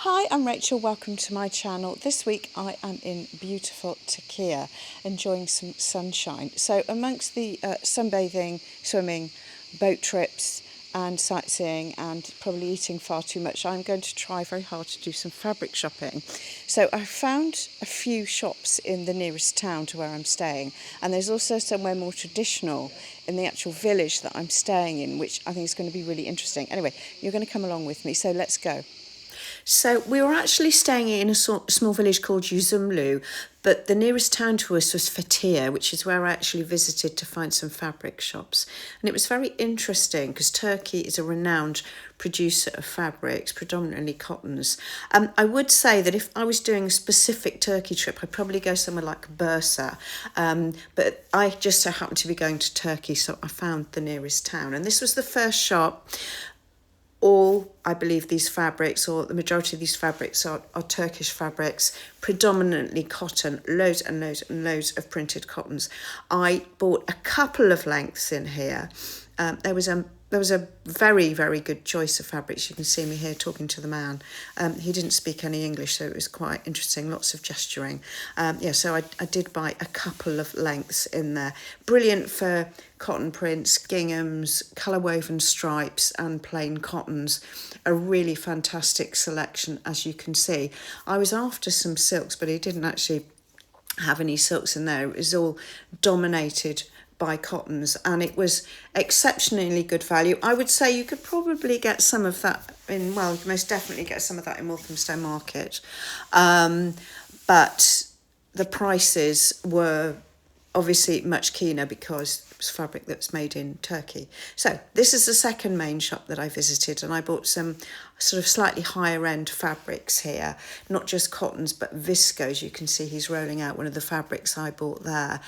Hi, I'm Rachel. Welcome to my channel. This week I am in beautiful Turkiye, enjoying some sunshine. So amongst the sunbathing, swimming, boat trips and sightseeing and probably eating far too much, I'm going to try very hard to do some fabric shopping. So I found a few shops in the nearest town to where I'm staying, and there's also somewhere more traditional in the actual village that I'm staying in, which I think is going to be really interesting. Anyway, you're going to come along with me, so let's go. So we were actually staying in a small village called Uzumlu, but the nearest town to us was Fethiye, which is where I actually visited to find some fabric shops. And it was very interesting because Turkey is a renowned producer of fabrics, predominantly cottons. I would say that if I was doing a specific Turkey trip, I'd probably go somewhere like Bursa. But I just so happened to be going to Turkey, so I found the nearest town. And this was the first shop. All, I believe, these fabrics, or the majority of these fabrics, are Turkish fabrics, predominantly cotton, loads and loads and loads of printed cottons. I bought a couple of lengths in here. There was a very, very good choice of fabrics. You can see me here talking to the man. He didn't speak any English, so it was quite interesting, lots of gesturing. So I did buy a couple of lengths in there. Brilliant for cotton prints, ginghams, colour woven stripes and plain cottons. A really fantastic selection, as you can see. I was after some silks, but he didn't actually have any silks in there. It was all dominated by cottons, and it was exceptionally good value. I would say you could probably get some of that in, well, most definitely get some of that in Walthamstow Market, but the prices were obviously much keener because it was fabric that was made in Turkey. So this is the second main shop that I visited, and I bought some sort of slightly higher end fabrics here, not just cottons but viscose. You can see he's rolling out one of the fabrics I bought there.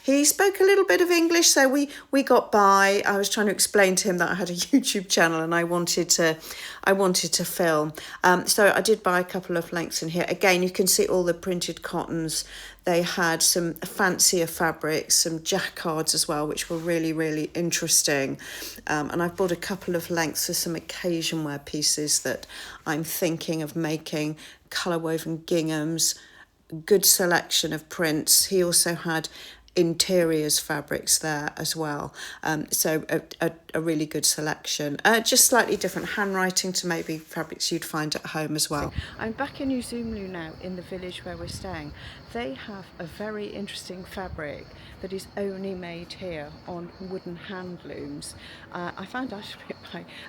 He spoke a little bit of English, so we got by. I was trying to explain to him that I had a YouTube channel and I wanted to film. So I did buy a couple of lengths in here. Again, you can see all the printed cottons. They had some fancier fabrics, some jacquards as well, which were really, really interesting. And I've bought a couple of lengths for some occasion wear pieces that I'm thinking of making, colour woven ginghams, good selection of prints. He also had interiors fabrics there as well, so a really good selection, just slightly different handwriting to maybe fabrics you'd find at home as well. I'm back in Uzumlu now, in the village where we're staying. They have a very interesting fabric that is only made here on wooden hand looms. I found out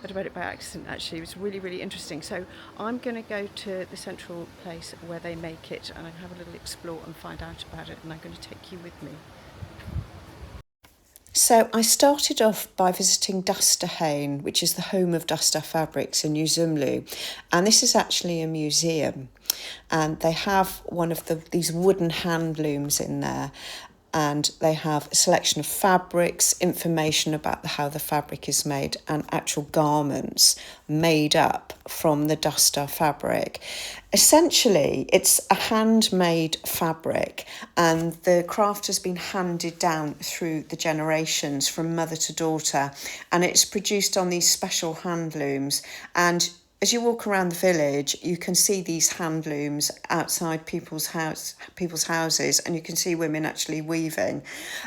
about it by accident actually. It was really, really interesting. So I'm going to go to the central place where they make it and I have a little explore and find out about it, and I'm going to take you with me. So I started off by visiting Dasterhane, which is the home of Dastar fabrics in Uzumlu, and this is actually a museum, and they have one of these wooden hand looms in there, and they have a selection of fabrics, information about how the fabric is made, and actual garments made up from the Dastar fabric. Essentially, it's a handmade fabric, and the craft has been handed down through the generations from mother to daughter, and it's produced on these special hand looms. And as you walk around the village, you can see these hand looms outside people's houses, and you can see women actually weaving.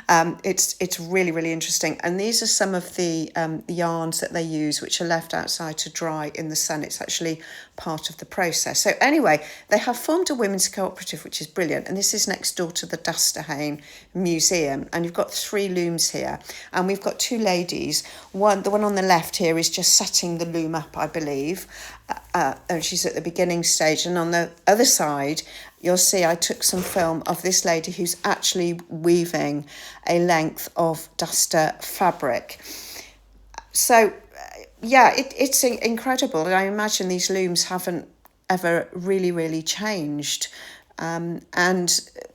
It's really, really interesting. And these are some of the yarns that they use, which are left outside to dry in the sun. It's actually part of the process. So anyway, they have formed a women's co-operative, which is brilliant. And this is next door to the Dasterhane Museum. And you've got 3 looms here. And we've got 2 ladies. The one on the left here is just setting the loom up, I believe. And she's at the beginning stage. And on the other side, you'll see I took some film of this lady who's actually weaving a length of Dastar fabric. So yeah, it's incredible. And I imagine these looms haven't ever really, really changed. And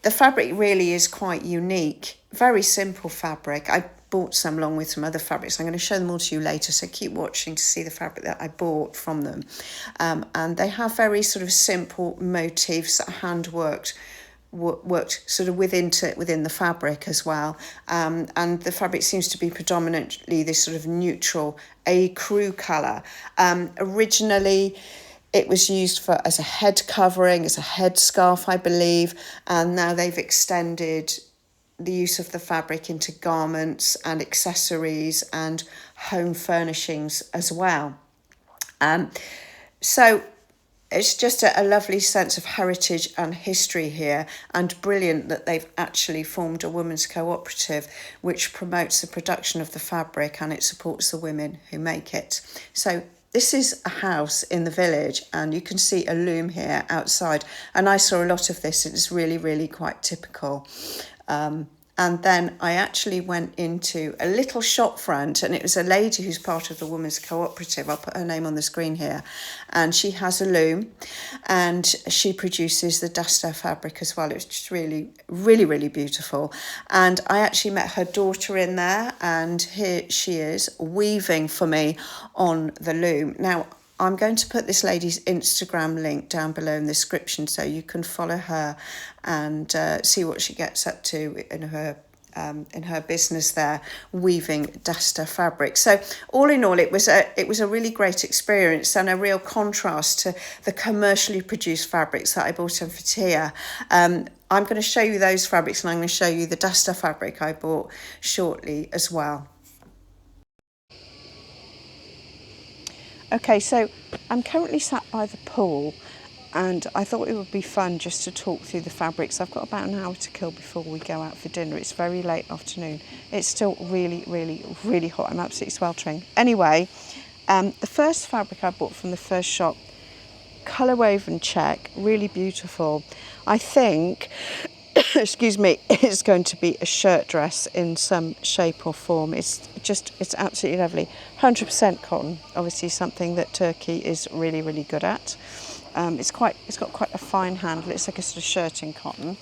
the fabric really is quite unique. Very simple fabric. I bought some along with some other fabrics. I'm going to show them all to you later, so keep watching to see the fabric that I bought from them. And they have very sort of simple motifs that are hand worked sort of within the fabric as well, and the fabric seems to be predominantly this sort of neutral ecru colour. Originally It was used as a head covering, as a headscarf, I believe, and now they've extended the use of the fabric into garments and accessories and home furnishings as well. So it's just a lovely sense of heritage and history here, and brilliant that they've actually formed a women's cooperative which promotes the production of the fabric and it supports the women who make it. So this is a house in the village, and you can see a loom here outside, and I saw a lot of this. It's really, really quite typical. And then I actually went into a little shop front, and it was a lady who's part of the Women's Cooperative. I'll put her name on the screen here. And she has a loom, and she produces the Dastar fabric as well. It was just really, really, really beautiful. And I actually met her daughter in there, and here she is weaving for me on the loom. Now, I'm going to put this lady's Instagram link down below in the description so you can follow her and see what she gets up to in her business there, weaving Dastar fabric. So all in all, it was a really great experience and a real contrast to the commercially produced fabrics that I bought in Fethiye. I'm going to show you those fabrics, and I'm going to show you the Dastar fabric I bought shortly as well. Okay, so I'm currently sat by the pool, and I thought it would be fun just to talk through the fabrics. I've got about an hour to kill before we go out for dinner. It's very late afternoon. It's still really, really, really hot. I'm absolutely sweltering. Anyway, the first fabric I bought from the first shop, colour woven check, really beautiful. I think, excuse me, it's going to be a shirt dress in some shape or form. It's absolutely lovely. 100% cotton, obviously something that Turkey is really, really good at. It's got quite a fine handle. It's like a sort of shirting cotton.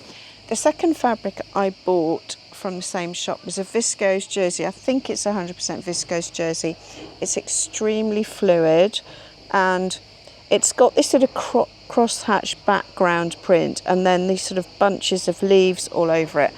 The second fabric I bought from the same shop was a viscose jersey. I think it's 100% viscose jersey. It's extremely fluid, and it's got this sort of crosshatch background print, and then these sort of bunches of leaves all over it.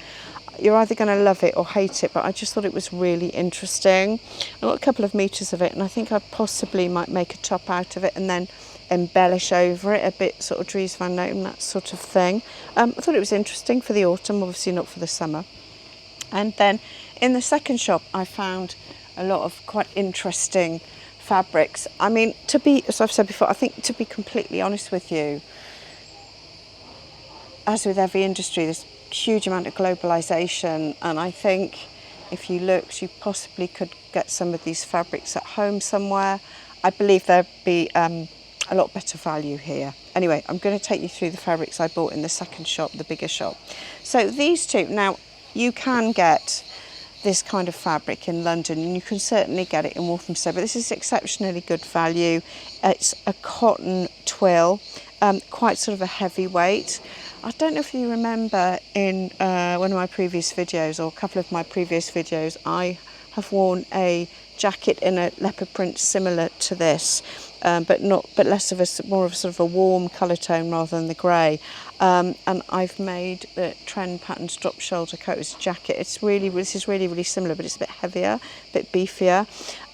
You're either going to love it or hate it, but I just thought it was really interesting. I got a couple of meters of it, and I think I possibly might make a top out of it and then embellish over it a bit, sort of Dries van Noten, that sort of thing. I thought it was interesting for the autumn, obviously not for the summer. And then in the second shop, I found a lot of quite interesting fabrics. I mean, as I've said before, I think, to be completely honest with you, as with every industry, there's a huge amount of globalization, and I think if you looked, you possibly could get some of these fabrics at home somewhere. I believe there'd be a lot better value here. Anyway, I'm going to take you through the fabrics I bought in the second shop, the bigger shop. So these two, now you can get this kind of fabric in London, and you can certainly get it in Walthamstow, but this is exceptionally good value. It's a cotton twill, quite sort of a heavy weight. I don't know if you remember in one of my previous videos, or a couple of my previous videos, I have worn a jacket in a leopard print similar to this, but less of more of a sort of a warm colour tone rather than the grey. And I've made the trend patterned drop shoulder coat as a jacket. This is really, really similar, but it's a bit heavier, a bit beefier.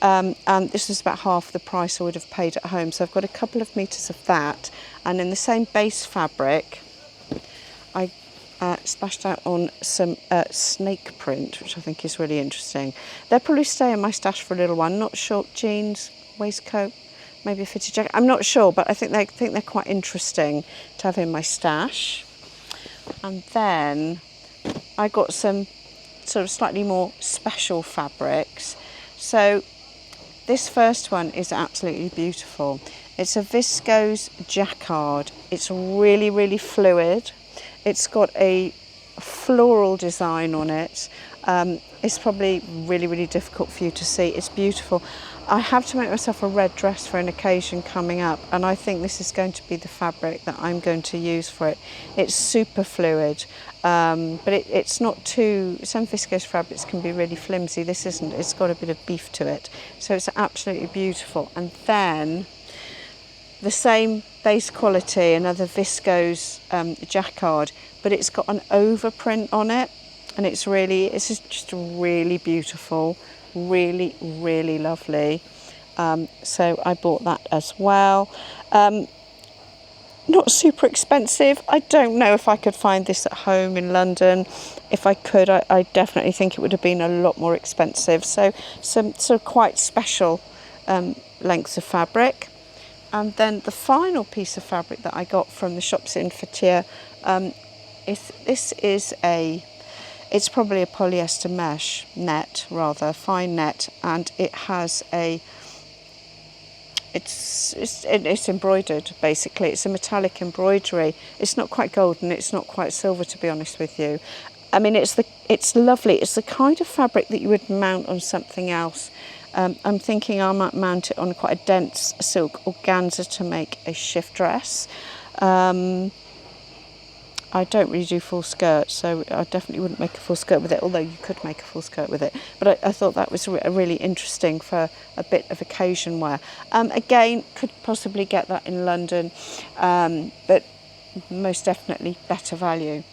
And this is about half the price I would have paid at home. So I've got a couple of meters of that, and in the same base fabric, I splashed out on some snake print, which I think is really interesting. They'll probably stay in my stash for a little while. Not short jeans, waistcoat, maybe a fitted jacket. I'm not sure, but I think they're quite interesting to have in my stash. And then I got some sort of slightly more special fabrics. So this first one is absolutely beautiful. It's a viscose jacquard. It's really, really fluid. It's got a floral design on it. It's probably really, really difficult for you to see. It's beautiful. I have to make myself a red dress for an occasion coming up, and I think this is going to be the fabric that I'm going to use for it. It's super fluid, but it's not too... Some viscose fabrics can be really flimsy. This isn't. It's got a bit of beef to it. So it's absolutely beautiful. And then the same base quality, another viscose jacquard, but it's got an overprint on it, and it's just really beautiful, really, really lovely. So I bought that as well. not super expensive. I don't know if I could find this at home in London. If I could, I definitely think it would have been a lot more expensive. So some sort of quite special lengths of fabric. And then the final piece of fabric that I got from the shops in Fethiye, it's probably a polyester mesh net, rather fine net, and it has it's embroidered, basically. It's a metallic embroidery. It's not quite golden, it's not quite silver, to be honest with you. I mean, it's lovely. It's the kind of fabric that you would mount on something else. I'm thinking I might mount it on quite a dense silk organza to make a shift dress. I don't really do full skirts, so I definitely wouldn't make a full skirt with it, although you could make a full skirt with it. But I thought that was really interesting for a bit of occasion wear. Again, could possibly get that in London, but most definitely better value.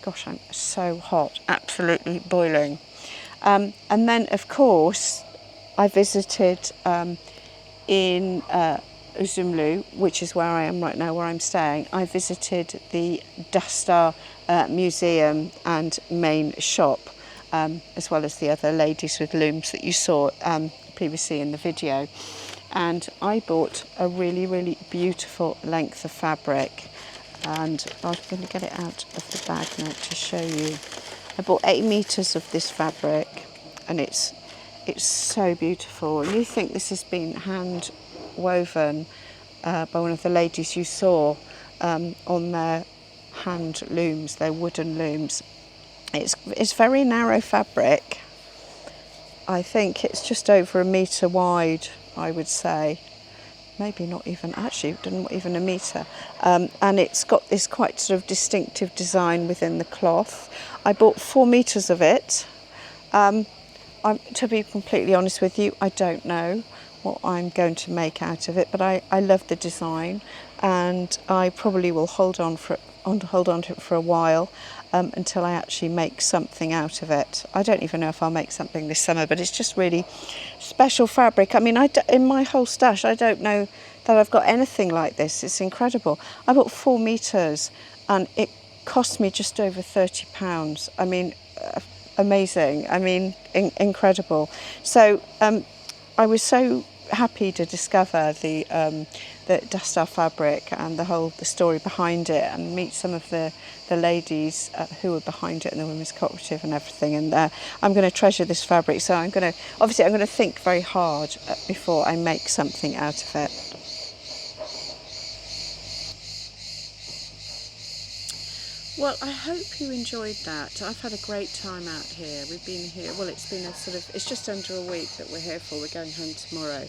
Gosh, I'm so hot, absolutely boiling. And then, of course, I visited in Uzumlu, which is where I am right now, where I'm staying. I visited the Dastar museum and main shop, as well as the other ladies with looms that you saw previously in the video. And I bought a really beautiful length of fabric, and I'm going to get it out of the bag now to show you. I bought 8 meters of this fabric, and it's so beautiful. And you think this has been hand woven by one of the ladies you saw on their hand looms, their wooden looms. It's very narrow fabric. I think it's just over 1 metre wide, I would say. Maybe not even, actually, not even 1 metre. And it's got this quite sort of distinctive design within the cloth. I bought 4 meters of it. To be completely honest with you, I don't know what I'm going to make out of it, but I love the design, and I probably will hold on to it for a while until I actually make something out of it. I don't even know if I'll make something this summer, but it's just really special fabric. I mean, in my whole stash, I don't know that I've got anything like this. It's incredible. I bought 4 meters, and it cost me just over £30. I mean, amazing. I mean, incredible. So I was so happy to discover the Dastar fabric and the story behind it, and meet some of the ladies who were behind it, and the women's cooperative and everything. And I'm going to treasure this fabric. So I'm going to think very hard before I make something out of it. Well, I hope you enjoyed that. I've had a great time out here. We've been here, well, it's just under a week that we're here for. We're going home tomorrow.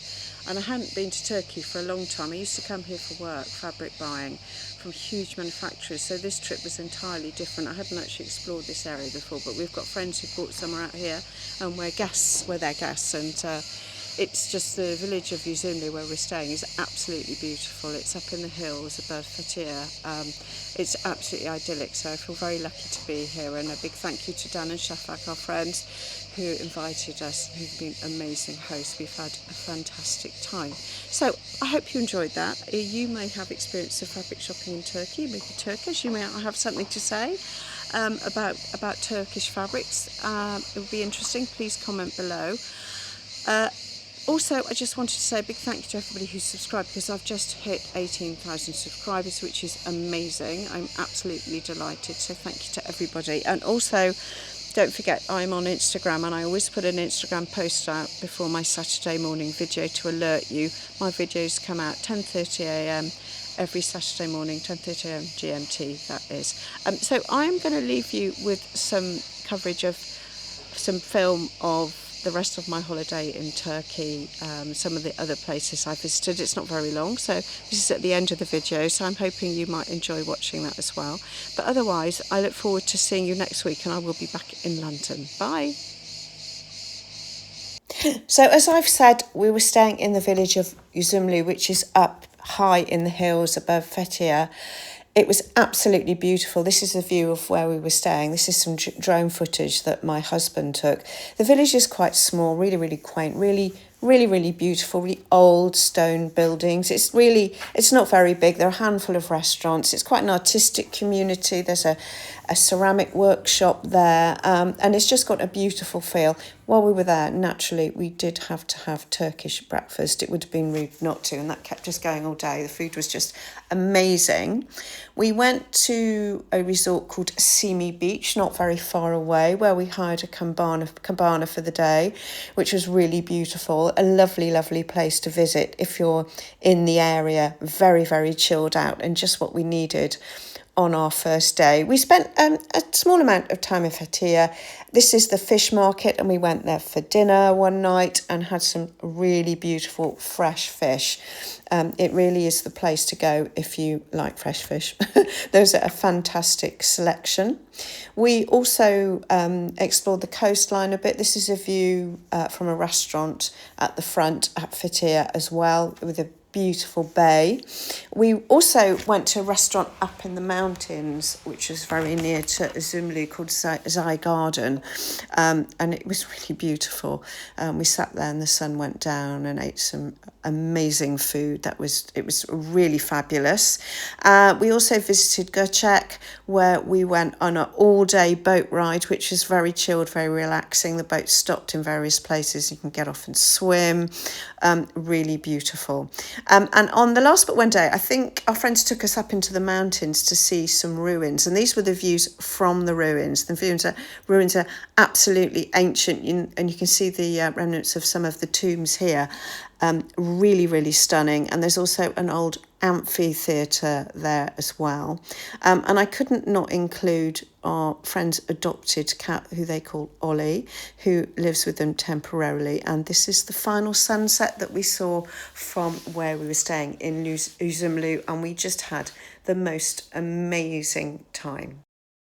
And I hadn't been to Turkey for a long time. I used to come here for work, fabric buying, from huge manufacturers. So this trip was entirely different. I hadn't actually explored this area before, but we've got friends who bought somewhere out here, and we're their guests. And it's just the village of Uzumlu where we're staying is absolutely beautiful. It's up in the hills above Fethiye. It's absolutely idyllic, so I feel very lucky to be here. And a big thank you to Dan and Shafak, our friends, who invited us, who've been amazing hosts. We've had a fantastic time. So I hope you enjoyed that. You may have experience of fabric shopping in Turkey, maybe Turkish. You may have something to say about Turkish fabrics. It would be interesting. Please comment below. Also, I just wanted to say a big thank you to everybody who's subscribed, because I've just hit 18,000 subscribers, which is amazing. I'm absolutely delighted, so thank you to everybody. And also, don't forget, I'm on Instagram, and I always put an Instagram post out before my Saturday morning video to alert you. My videos come out 10:30am every Saturday morning, 10:30am GMT, that is. So I'm going to leave you with some coverage of some film of the rest of my holiday in Turkey, some of the other places I visited. It's not very long, so this is at the end of the video, so I'm hoping you might enjoy watching that as well. But otherwise, I look forward to seeing you next week, and I will be back in London. Bye! So as I've said, we were staying in the village of Uzumlu, which is up high in the hills above Fethiye. It was absolutely beautiful. This is the view of where we were staying. This is some drone footage that my husband took. The village is quite small, really quaint, really Really, really beautiful, really old stone buildings. It's not very big. There are a handful of restaurants. It's quite an artistic community. There's a ceramic workshop there, and it's just got a beautiful feel. While we were there, naturally, we did have to have Turkish breakfast. It would have been rude not to, and that kept us going all day. The food was just amazing. We went to a resort called Simi Beach, not very far away, where we hired a cabana for the day, which was really beautiful. A lovely, lovely place to visit if you're in the area. Very, very chilled out, and just what we needed on our first day. We spent a small amount of time in Fethiye. This is the fish market, and we went there for dinner one night and had some really beautiful fresh fish. It really is the place to go if you like fresh fish. There's a fantastic selection. We also explored the coastline a bit. This is a view from a restaurant at the front at Fethiye as well, with a beautiful bay. We also went to a restaurant up in the mountains, which was very near to Uzumlu, called Zai Garden, and it was really beautiful. We sat there and the sun went down and ate some amazing food. It was really fabulous. We also visited Göcek, where we went on an all-day boat ride, which was very chilled, very relaxing. The boat stopped in various places. You can get off and swim. Really beautiful. And on the last but one day, I think our friends took us up into the mountains to see some ruins. And these were the views from the ruins. The ruins are absolutely ancient, and you can see the remnants of some of the tombs here. Really, really stunning. And there's also an old amphitheatre there as well. And I couldn't not include our friend's adopted cat, who they call Ollie, who lives with them temporarily. And this is the final sunset that we saw from where we were staying in Uzumlu, and we just had the most amazing time.